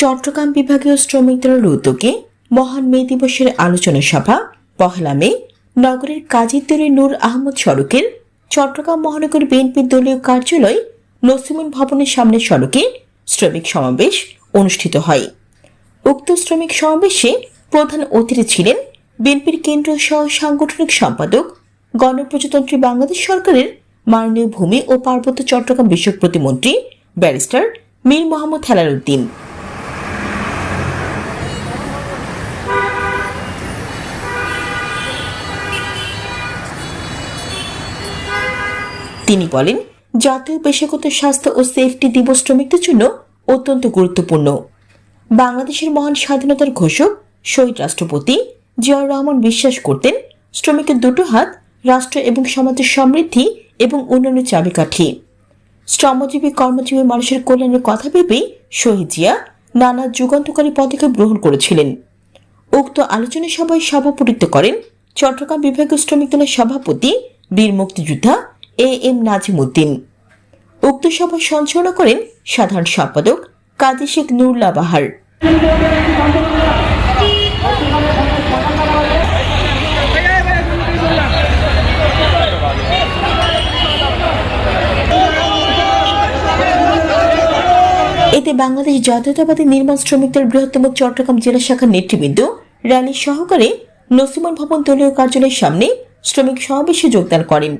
চট্টগ্রাম বিভাগীয় শ্রমিক দলের উদ্যোগে মহান মে দিবসের আলোচনা সভা ১ মে নগরের কাজীরতলী নূর আহমদ সড়কের চট্টগ্রাম মহানগর বিএনপির দলীয় কার্যালয় নসিমুন ভবনের সামনে সড়কে শ্রমিক সমাবেশ অনুষ্ঠিত হয়। উক্ত শ্রমিক সমাবেশে প্রধান অতিথি ছিলেন বিএনপির কেন্দ্রীয় সহ সাংগঠনিক সম্পাদক গণপ্রজাতন্ত্রী বাংলাদেশ সরকারের মাননীয় ভূমি ও পার্বত্য চট্টগ্রাম বিষয়ক প্রতিমন্ত্রী ব্যারিস্টার মীর মোহাম্মদ হেলাল উদ্দিন। তিনি বলেন, জাতীয় পেশাগত স্বাস্থ্য ও সেফটি দিবস শ্রমিকদের জন্য অত্যন্ত গুরুত্বপূর্ণ। বাংলাদেশের মহান স্বাধীনতার ঘোষক শহীদ রাষ্ট্রপতি জিয়াউর রহমান বিশ্বাস করতেন, শ্রমিকের দুটো হাত রাষ্ট্র এবং সমাজের সমৃদ্ধি এবং উন্নয়নের চাবিকাঠি। শ্রমজীবী কর্মজীবী মানুষের কল্যাণের কথা ভেবেই শহীদ জিয়া নানা যুগান্তকারী পদক্ষেপ গ্রহণ করেছিলেন। উক্ত আলোচনা সভায় সভাপতিত্ব করেন চট্টগ্রাম বিভাগীয় শ্রমিক দলের সভাপতি বীর মুক্তিযোদ্ধা এম নাজিম উদ্দিন। উক্ত সভা সঞ্চালনা করেন সাধারণ সম্পাদক কাজী শেখ নুরুল্লাহ বাহার। এতে বাংলাদেশ জাতীয়তাবাদী নির্মাণ শ্রমিক দল বৃহত্তম চট্টগ্রাম জেলা শাখার নেতৃবৃন্দ র্যালি সহকারে নসিমুন ভবন দলীয় কার্যালয়ের সামনে শ্রমিক সমাবেশে যোগদান করেন।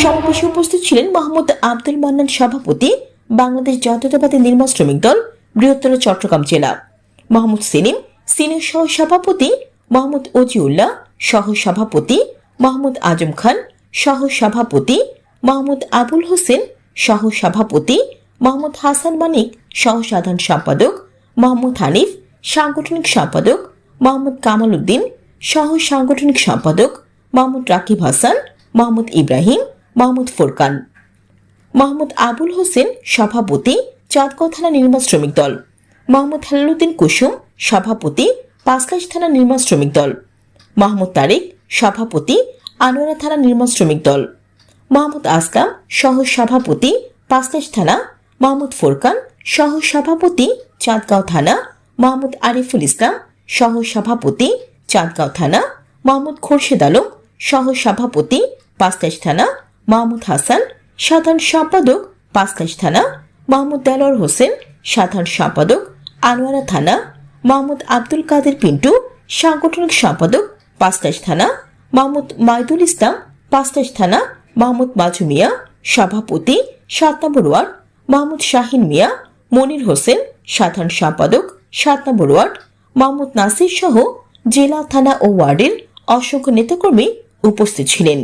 সমাবেশে উপস্থিত ছিলেন মোহাম্মদ আব্দুল মান্নান, সভাপতি বাংলাদেশ জাতীয়তাবাদী নির্মাণ শ্রমিক দল বৃহত্তর চট্টগ্রাম জেলা, মোহাম্মদ সেলিম সিনিয়র সহ সভাপতি, মোহাম্মদ ওজিউল্লাহ সহ সভাপতি, মোহাম্মদ আজম খান সহ সভাপতি, মোহাম্মদ আবুল হোসেন সহ সভাপতি, মোহাম্মদ হাসান মানিক সহ সাধারণ সম্পাদক, মোহাম্মদ হানিফ সাংগঠনিক সম্পাদক, মোহাম্মদ কামাল উদ্দিন সহ সাংগঠনিক সম্পাদক, মোহাম্মদ রাকিব হাসান, মোহাম্মদ ইব্রাহিম, মোহাম্মদ ফোরকান, মোহাম্মদ আবুল হোসেন সভাপতি চাঁদগাঁও থানা নির্মাণ শ্রমিক দল, মোহাম্মদ হেলাল উদ্দিন কুসুম সভাপতি পাঁচলাইশ থানা নির্মাণ শ্রমিক দল, মোহাম্মদ তারেক সভাপতি আনোয়ারা থানা নির্মাণ শ্রমিক দল, মোহাম্মদ আসলাম সহ সভাপতি পাঁচলাইশ থানা, মোহাম্মদ ফোরকান সহ সভাপতি চাঁদগাঁও থানা, মোহাম্মদ আরিফুল ইসলাম সহ সভাপতি চাঁদগাঁও থানা, মোহাম্মদ খোরশেদ আলম সহ সভাপতি পাঁচলাইশ থানা, মোহাম্মদ হাসান সাধারণ সম্পাদক পাঁচলাইশ থানা, মোহাম্মদ দেলোয়ার হোসেন সাধারণ সম্পাদক আনোয়ারা থানা, মোহাম্মদ আব্দুল কাদের পিন্টু সাংগঠনিক সম্পাদক পাঁচলাইশ থানা, মোহাম্মদ মাইদুল ইসলাম পাঁচলাইশ থানা, মোহাম্মদ মাজু মিয়া সভাপতি ৭ নম্বর ওয়ার্ড, মোহাম্মদ শাহিন মিয়া, মনির হোসেন সাধারণ সম্পাদক ৭ নম্বর ওয়ার্ড, মোহাম্মদ নাসির সহ জেলা, থানা ও ওয়ার্ডের অসংখ্য নেতাকর্মী উপস্থিত ছিলেন।